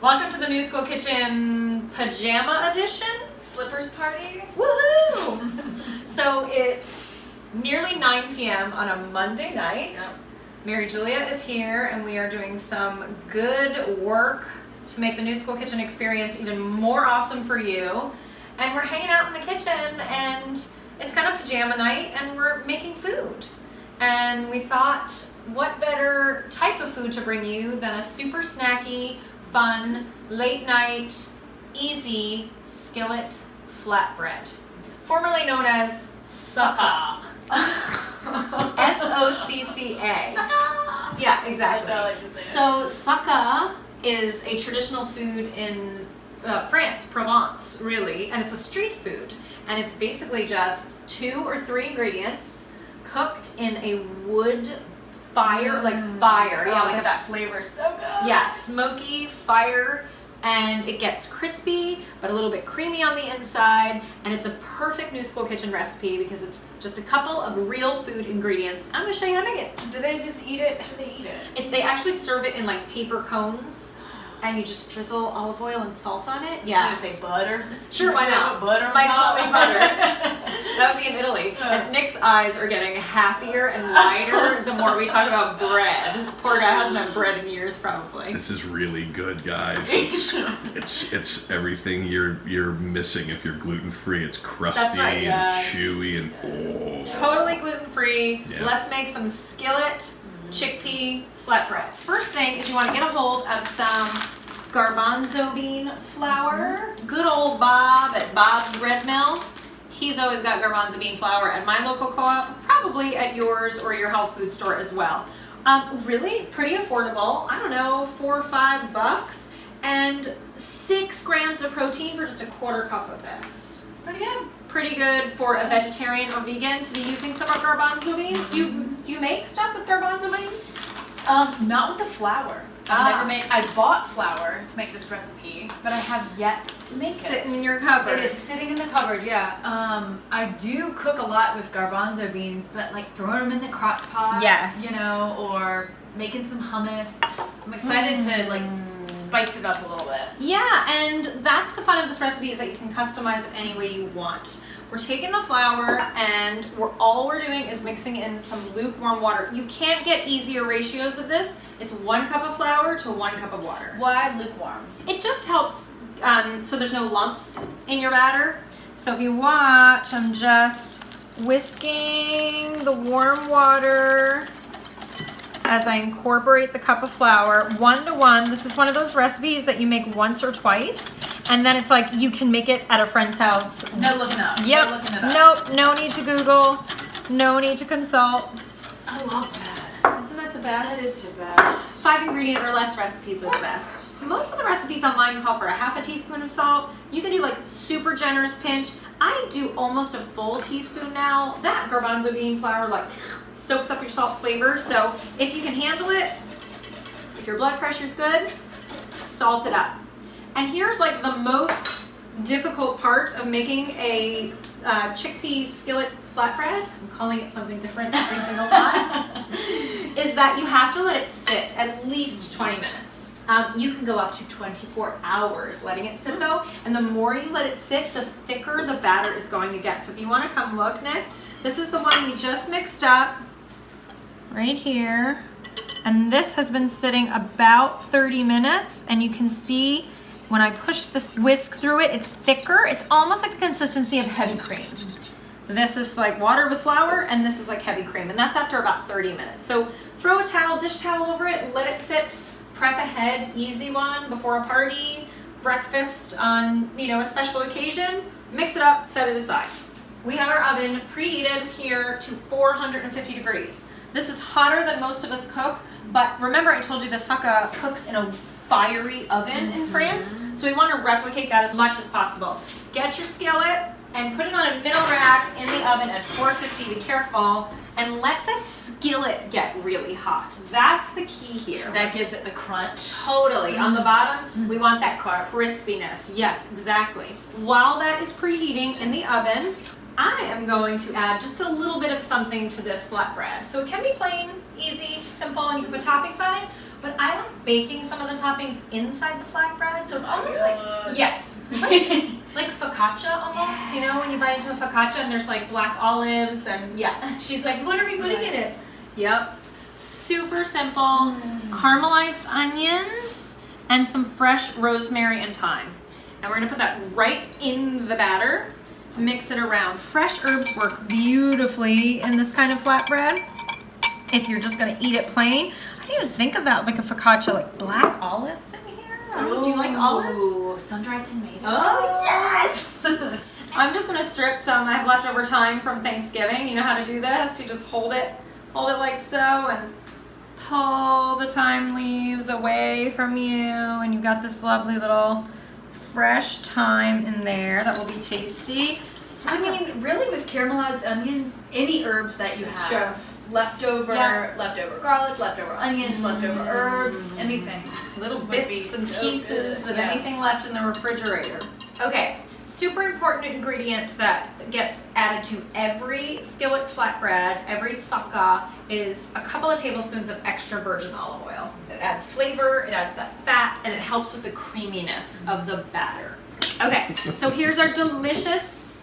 Welcome to the New School Kitchen Pajama Edition. Slippers party. Woohoo! So it's nearly 9 p.m. on a Monday night. Yep. Mary Julia is here and we are doing some good work to make the New School Kitchen experience even more awesome for you. And we're hanging out in the kitchen and it's kind of pajama night and we're making food. And we thought, what better type of food to bring you than a super snacky, fun, late night, easy skillet flatbread, formerly known as Socca. S-O-C-C-A. Socca. Yeah, exactly. That's how I like to say it. So Socca is a traditional food in France, Provence, really, and it's a street food. And it's basically just 2 or 3 ingredients cooked in a wood fire, like fire. Yeah, like that flavor is so good. Yeah, smoky fire, and it gets crispy, but a little bit creamy on the inside, and it's a perfect New School Kitchen recipe because it's just a couple of real food ingredients. I'm gonna show you how to make it. Do they just eat it? How do they eat it? They actually serve it in like paper cones, and you just drizzle olive oil and salt on it. Yeah. I was gonna say butter. Sure, why not? Butter. Might as well be butter. That would be in Italy. And Nick's eyes are getting happier and wider the more we talk about bread. Poor guy hasn't had bread in years, probably. This is really good, guys. It's everything you're missing if you're gluten free. It's crusty That's right. and chewy and Totally gluten-free. Yeah. Let's make some skillet chickpea flatbread. First thing is you want to get a hold of some garbanzo bean flour. Good old Bob at Bob's Bread Mill. He's always got garbanzo bean flour at my local co-op, probably at yours or your health food store as well. Really pretty affordable. I don't know, $4 or $5, and 6 grams of protein for just a 1/4 cup of this. Pretty good. Pretty good for a vegetarian or vegan to be using some of garbanzo beans. Do you make stuff with garbanzo beans? Not with the flour. I bought flour to make this recipe, but I have yet to make it. Sitting in your cupboard. It is sitting in the cupboard, yeah. I do cook a lot with garbanzo beans, but like throwing them in the crock pot. Yes. You know, or making some hummus. I'm excited to like spice it up a little bit. Yeah, and that's the fun of this recipe is that you can customize it any way you want. We're taking the flour and all we're doing is mixing in some lukewarm water. You can't get easier ratios of this. It's 1 cup of flour to 1 cup of water. Why lukewarm? It just helps so there's no lumps in your batter. So if you watch, I'm just whisking the warm water as I incorporate the cup of flour 1 to 1. This is one of those recipes that you make once or twice, and then it's like you can make it at a friend's house. No looking up. Yep. No looking it up. Nope. No need to Google. No need to consult. I love that. Isn't that the best? That is the best. 5 ingredient or less recipes are the best. Most of the recipes online call for a 1/2 teaspoon of salt. You can do like super generous pinch. I do almost a full teaspoon now. That garbanzo bean flour like soaks up your salt flavor. So if you can handle it, if your blood pressure's good, salt it up. And here's like the most difficult part of making a chickpea skillet flatbread. I'm calling it something different every single time. Is that you have to let it sit at least 20 minutes. You can go up to 24 hours letting it sit though, and the more you let it sit, the thicker the batter is going to get. So if you want to come look, Nick, this is the one we just mixed up right here, and this has been sitting about 30 minutes, and you can see when I push this whisk through it, it's thicker. It's almost like the consistency of heavy cream. This is like water with flour, and this is like heavy cream, and that's after about 30 minutes. So throw a towel, dish towel over it, let it sit. Prep ahead, easy one before a party, breakfast on, a special occasion. Mix it up, set it aside. We have our oven preheated here to 450 degrees. This is hotter than most of us cook, but remember I told you the Socca cooks in a fiery oven in France, so we want to replicate that as much as possible. Get your skillet and put it on a middle rack in the oven at 450, be careful, and let the skillet get really hot. That's the key here. That gives it the crunch. Totally. On the bottom, we want that crispiness. Yes, exactly. While that is preheating in the oven, I am going to add just a little bit of something to this flatbread. So it can be plain, easy, simple, and you can put toppings on it, But I like baking some of the toppings inside the flatbread, so it's almost like, yes, like focaccia almost, you know, when you bite into a focaccia and there's like black olives and yeah. She's like, what are we putting in it? Yep. Super simple, caramelized onions and some fresh rosemary and thyme. And we're gonna put that right in the batter, mix it around. Fresh herbs work beautifully in this kind of flatbread. If you're just gonna eat it plain, I didn't even think of that, like a focaccia, like black olives in here. Oh, do you like olives? Sun-dried tomatoes. Oh, yes! I'm just gonna strip some. I have leftover thyme from Thanksgiving. You know how to do this? You just hold it like so and pull the thyme leaves away from you, and you've got this lovely little fresh thyme in there that will be tasty. I mean, really, with caramelized onions, any herbs that you have, leftover garlic, leftover onions, leftover herbs, anything. Little bits and pieces of anything left in the refrigerator. Okay, super important ingredient that gets added to every skillet flatbread, every socca, is a couple of tablespoons of extra virgin olive oil. It adds flavor, it adds that fat, and it helps with the creaminess of the batter. Okay, so here's our delicious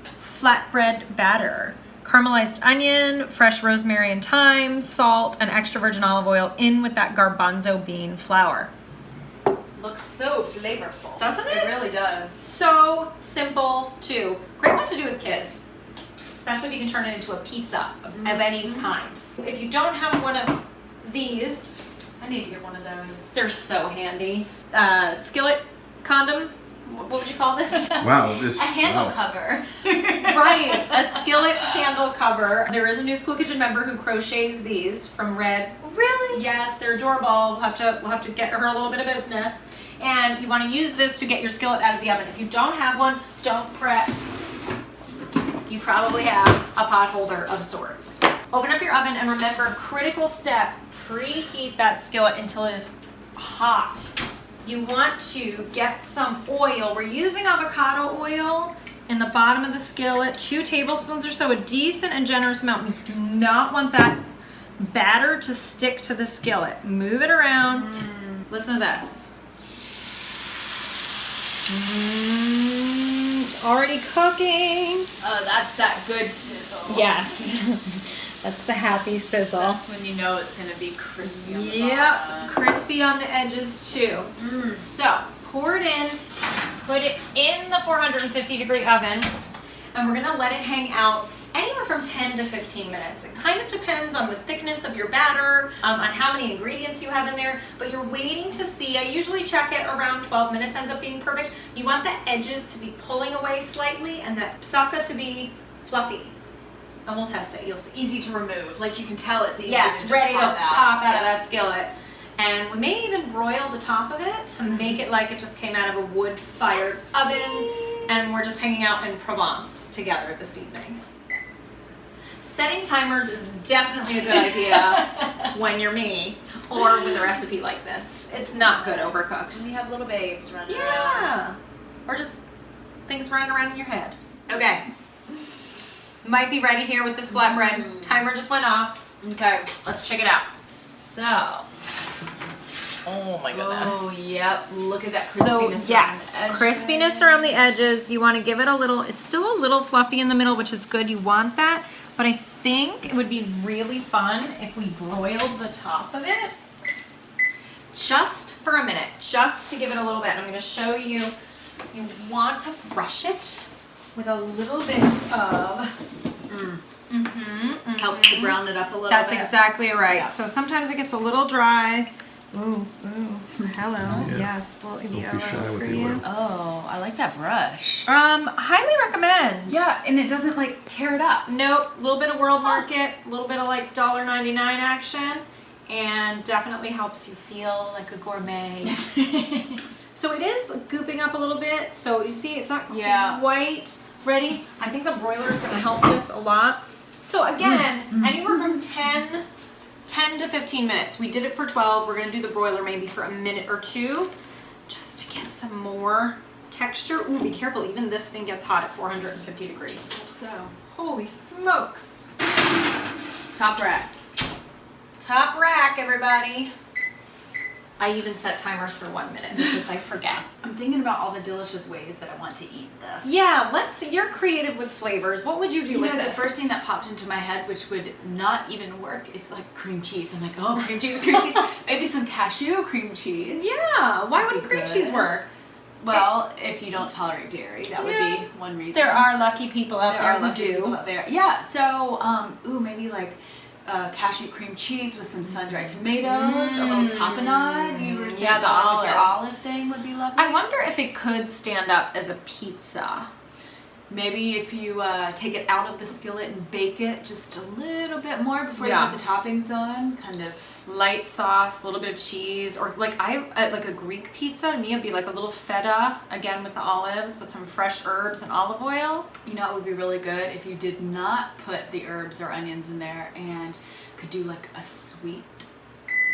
flatbread batter. Caramelized onion, fresh rosemary and thyme, salt, and extra virgin olive oil in with that garbanzo bean flour. Looks so flavorful. Doesn't it? It really does. So simple too. Great one to do with kids, especially if you can turn it into a pizza of any kind. If you don't have one of these, I need to get one of those. they're so handy. Skillet condom. What would you call this? Wow, this A handle cover. Right, a skillet handle cover. There is a New School Kitchen member who crochets these from Red. Really? Yes, they're adorable. We'll have to get her a little bit of business. And you want to use this to get your skillet out of the oven. If you don't have one, don't fret. You probably have a pot holder of sorts. Open up your oven and remember, critical step, preheat that skillet until it is hot. You want to get some oil. We're using avocado oil in the bottom of the skillet, 2 tablespoons or so, a decent and generous amount. We do not want that batter to stick to the skillet. Move it around. Listen to this. Already cooking. Oh, that's that good sizzle. Yes. That's the happy sizzle. That's when you know it's gonna be crispy on the Yep, bottom. crispy on the edges too. So pour it in, put it in the 450-degree oven, and we're gonna let it hang out anywhere from 10 to 15 minutes. It kind of depends on the thickness of your batter, on how many ingredients you have in there, but you're waiting to see. I usually check it around 12 minutes, ends up being perfect. You want the edges to be pulling away slightly and that socca to be fluffy. And we'll test it, you'll see. Easy to remove. Like you can tell it's easy Yes, to just ready to pop out of Yeah. that skillet. And we may even broil the top of it to make it like it just came out of a wood-fired oven. And we're just hanging out in Provence together this evening. Setting timers is definitely a good idea when you're me or with a recipe like this. It's not good overcooked. And you have little babes running around. Yeah. Or just things running around in your head. Okay. Might be ready here with this flatbread. Timer just went off. Okay. Let's check it out. So, oh my goodness. Oh, yep. Look at that crispiness. So yes, around the crispiness around the edges. You want to give it a little, it's still a little fluffy in the middle, which is good. You want that. But I think it would be really fun if we broiled the top of it just for a minute, just to give it a little bit. I'm going to show you. You want to brush it with a little bit of Helps to brown it up a little That's bit. exactly right. Yeah. So sometimes it gets a little dry. Ooh, hello. Yeah. Yes, little Don't be yellow shy with for the you. oil. Oh, I like that brush. Highly recommend. Yeah, and it doesn't like tear it up. Nope, a little bit of World Market, a little bit of like $1.99 action, and definitely helps you feel like a gourmet. So it is gooping up a little bit. So you see, it's not quite ready. I think the broiler is going to help this a lot. So again, anywhere from 10 to 15 minutes. We did it for 12. We're going to do the broiler maybe for a minute or 2 just to get some more texture. Ooh, be careful. Even this thing gets hot at 450 degrees. So, Holy smokes. top rack. Top rack, everybody. I even set timers for 1 minute because I forget. I'm thinking about all the delicious ways that I want to eat this. Yeah, you're creative with flavors. What would you do with this? The first thing that popped into my head, which would not even work, is like cream cheese. I'm like, oh, cream cheese. Maybe some cashew cream cheese. Yeah, why wouldn't cream cheese work? Well, if you don't tolerate dairy, that would be one reason. There are lucky people out there who do. Yeah, so, maybe like cashew cream cheese with some sun-dried tomatoes, a little tapenade. You were saying the olives. Your olive thing would be lovely. I wonder if it could stand up as a pizza. Maybe if you take it out of the skillet and bake it just a little bit more before you put the toppings on, kind of light sauce, a little bit of cheese, or like like a Greek pizza. To me, it'd be like a little feta again with the olives, with some fresh herbs and olive oil. You know, it would be really good if you did not put the herbs or onions in there and could do like a sweet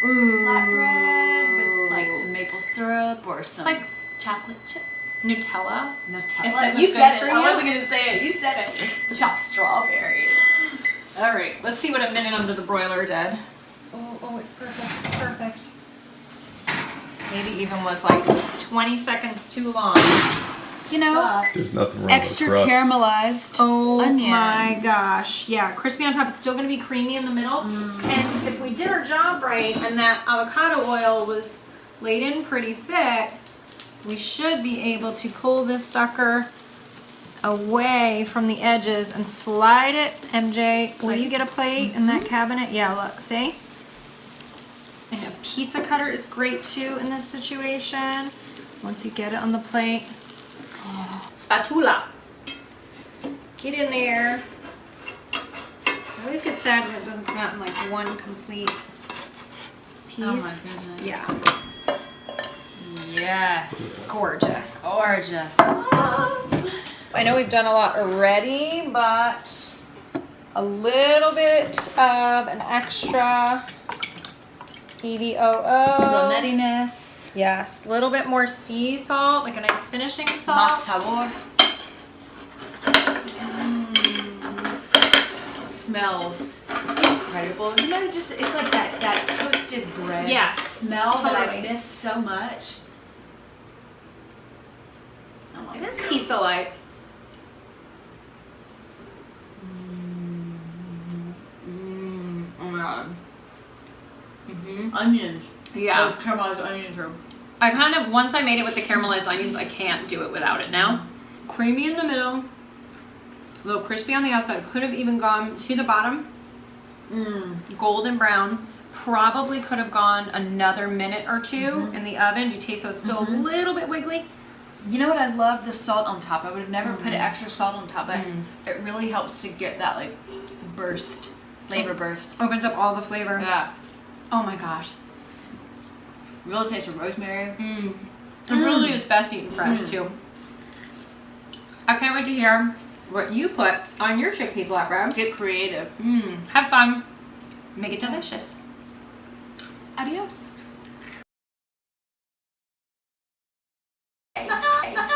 flatbread with like some maple syrup or some chocolate chips. Nutella. You said it. I wasn't going to say it. You said it. Chopped strawberries. All right. Let's see what a minute under the broiler did. Oh, it's perfect. It's perfect. Maybe even was like 20 seconds too long. You know, there's nothing wrong extra with crust. caramelized onions. Oh my gosh. Yeah, crispy on top. It's still going to be creamy in the middle. And if we did our job right and that avocado oil was laid in pretty thick, we should be able to pull this sucker away from the edges and slide it. MJ, will you get a plate in that cabinet? Yeah, look, see? And a pizza cutter is great too in this situation. Once you get it on the plate. Spatula. Get in there. I always get sad when it doesn't come out in like one complete piece. Oh my goodness. Yeah. Yes. Gorgeous. Gorgeous. I know we've done a lot already, but a little bit of an extra EVOO. Little nuttiness. Yes, a little bit more sea salt, like a nice finishing salt. Más sabor. Smells incredible. You know, it's like that toasted bread smell that I miss so much. It is pizza-like. Oh my god. Onions. Yeah. Those caramelized onions are... I kind of, once I made it with the caramelized onions, I can't do it without it now. Creamy in the middle. A little crispy on the outside. Could have even gone to the bottom. Golden brown. Probably could have gone another minute or two in the oven. You taste so it's still a little bit wiggly. You know what? I love the salt on top. I would have never put extra salt on top, but it really helps to get that like flavor burst. Opens up all the flavor. Yeah. Oh my gosh. Real taste of rosemary. It really is best eaten fresh too. I can't wait to hear what you put on your chickpea flatbread. Get creative. Have fun. Make it delicious. Adios. Socca.